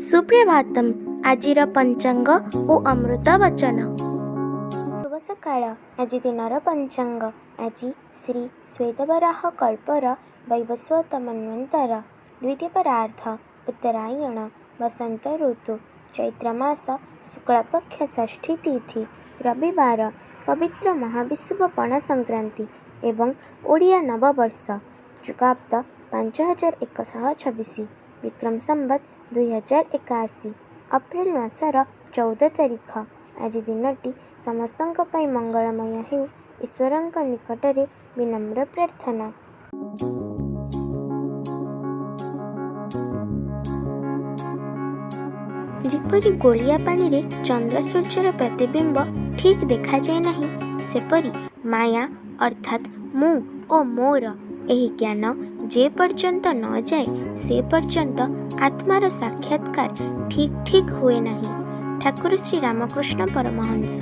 सुप्रभातम आजिर पंचांग ओ अमृत वचन। शुभ सकाळ। आज दिनर पंचांग। आज श्री श्वेतवराह कल्पर वैवस्वत मन्वंतर द्वितीय परार्थ उत्तरायण वसंत ऋतु चैत्र मास शुक्लपक्ष षष्ठी तिथि रविवार पवित्र महाविषुव पणा संक्रांति एवं ओडिया नववर्ष चुकाप्त 5126 विक्रम संवत 2081 अप्रैल मासर 14 तारीख। आज दिनटी समस्तंक पई मंगलमय हेउ ईश्वरंक निकटरे विनम्र प्रार्थना। जिपरि गोलिया पानी रे चंद्र सूर्यर प्रतिबिंब ठीक देखा जाए नहीं, सेपरि माया अर्थात मु ओ मोर एही ज्ञान जे पर्यंत न जाए से पर्यंत आत्मार साक्षात्कार ठीक ठीक हुए नहीं। ठाकुर श्री रामकृष्ण परमहंस।